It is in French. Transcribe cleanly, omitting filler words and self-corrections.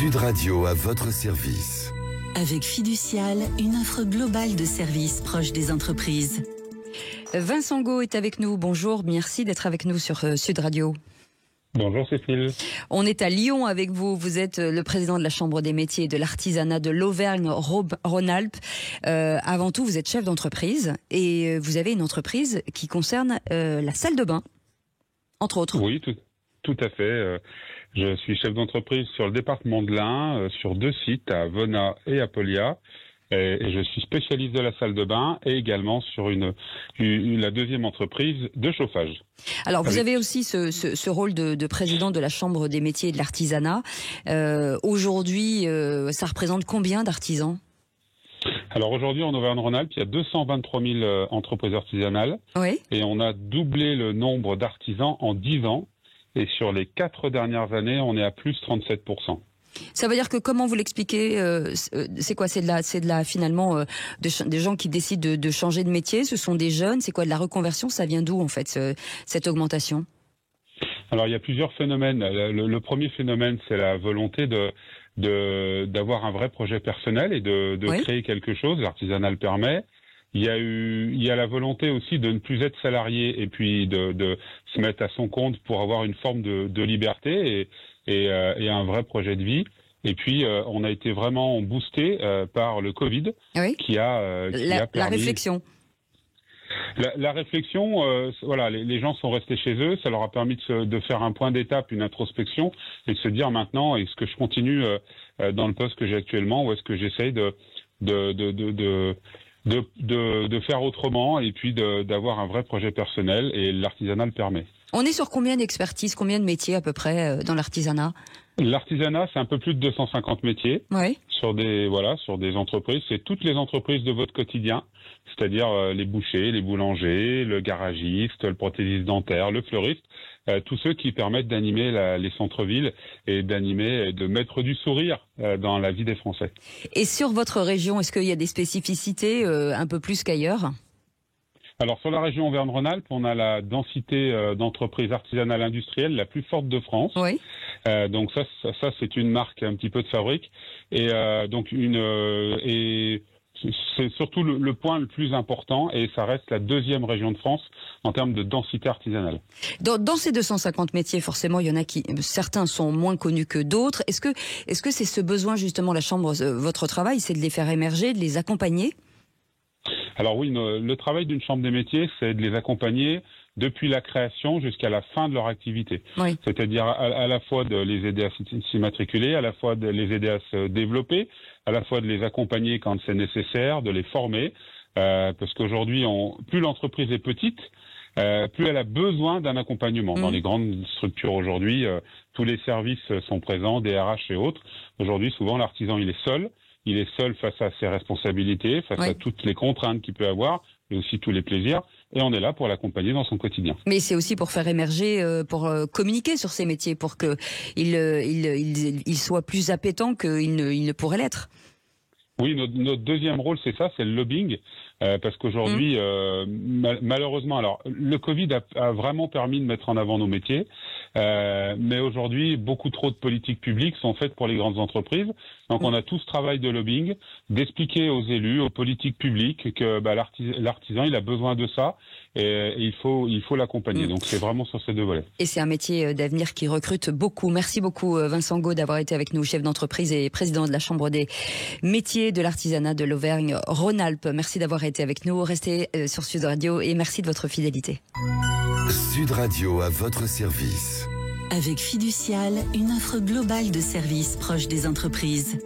Sud Radio à votre service. Avec Fiducial, une offre globale de services proche des entreprises. Vincent Gault est avec nous. Bonjour, merci d'être avec nous sur Sud Radio. Bonjour Cécile. On est à Lyon avec vous. Vous êtes le président de la Chambre des métiers et de l'artisanat de l'Auvergne-Rhône-Alpes. Avant tout, vous êtes chef d'entreprise et vous avez une entreprise qui concerne la salle de bain, entre autres. Oui, tout à fait. Je suis chef d'entreprise sur le département de l'Ain, sur 2 sites, à Venat et à Polia. Et je suis spécialiste de la salle de bain et également sur la deuxième entreprise de chauffage. Alors, vous avez aussi ce rôle de président de la Chambre des métiers et de l'artisanat. Aujourd'hui, ça représente combien d'artisans ? Alors aujourd'hui, en Auvergne-Rhône-Alpes, il y a 223 000 entreprises artisanales. Oui. Et on a doublé le nombre d'artisans en 10 ans. Et sur les 4 dernières années, on est à plus 37%. Ça veut dire que, comment vous l'expliquez, c'est quoi, c'est de la finalement des gens qui décident de changer de métier, ce sont des jeunes, c'est quoi, de la reconversion, ça vient d'où en fait cette augmentation ? Alors il y a plusieurs phénomènes. Le premier phénomène, c'est la volonté d'avoir un vrai projet personnel et de oui. créer quelque chose. L'artisanat le permet. Il y a la volonté aussi de ne plus être salarié et puis de se mettre à son compte pour avoir une forme de liberté et un vrai projet de vie. Et puis on a été vraiment boosté par le Covid, oui. qui a permis la réflexion. La réflexion, voilà, les gens sont restés chez eux, ça leur a permis de faire un point d'étape, une introspection, et de se dire maintenant, est-ce que je continue dans le poste que j'ai actuellement, ou est-ce que j'essaye de faire autrement, et puis d'avoir un vrai projet personnel, et l'artisanat le permet. On est sur combien d'expertises, combien de métiers à peu près dans l'artisanat ? L'artisanat, c'est un peu plus de 250 métiers. Oui. Sur des entreprises, c'est toutes les entreprises de votre quotidien, c'est-à-dire les bouchers, les boulangers, le garagiste, le prothésiste dentaire, le fleuriste, tous ceux qui permettent d'animer les centres-villes et de mettre du sourire dans la vie des Français. Et sur votre région, est-ce qu'il y a des spécificités un peu plus qu'ailleurs ? Alors sur la région Auvergne-Rhône-Alpes, on a la densité d'entreprises artisanales industrielles la plus forte de France. Oui. Donc ça c'est une marque un petit peu de fabrique et c'est surtout le point le plus important, et ça reste la 2e région de France en termes de densité artisanale. Dans ces 250 métiers, forcément, il y en a certains sont moins connus que d'autres. Est-ce que c'est ce besoin, justement, la Chambre, votre travail, c'est de les faire émerger, de les accompagner ? Alors oui, le travail d'une chambre des métiers, c'est de les accompagner depuis la création jusqu'à la fin de leur activité. Oui. C'est-à-dire à la fois de les aider à s'immatriculer, à la fois de les aider à se développer, à la fois de les accompagner quand c'est nécessaire, de les former, parce qu'aujourd'hui, plus l'entreprise est petite, plus elle a besoin d'un accompagnement. Dans les grandes structures aujourd'hui, tous les services sont présents, DRH et autres. Aujourd'hui, souvent, l'artisan, il est seul. Il est seul face à ses responsabilités, face à toutes les contraintes qu'il peut avoir, mais aussi tous les plaisirs. Et on est là pour l'accompagner dans son quotidien. Mais c'est aussi pour faire émerger, pour communiquer sur ces métiers, pour qu'il soit plus appétant qu'il ne pourrait l'être. Oui, notre deuxième rôle, c'est ça, c'est le lobbying, parce qu'aujourd'hui, malheureusement, alors le Covid a vraiment permis de mettre en avant nos métiers, mais aujourd'hui, beaucoup trop de politiques publiques sont faites pour les grandes entreprises. Donc, on a tout ce travail de lobbying, d'expliquer aux élus, aux politiques publiques que l'artisan, il a besoin de ça, et il faut l'accompagner. Donc, c'est vraiment sur ces 2 volets. Et c'est un métier d'avenir qui recrute beaucoup. Merci beaucoup, Vincent Gault, d'avoir été avec nous, chef d'entreprise et président de la Chambre des métiers de l'artisanat de l'Auvergne-Rhône-Alpes. Merci d'avoir été avec nous. Restez sur Sud Radio et merci de votre fidélité. Sud Radio à votre service. Avec Fiducial, une offre globale de services proche des entreprises.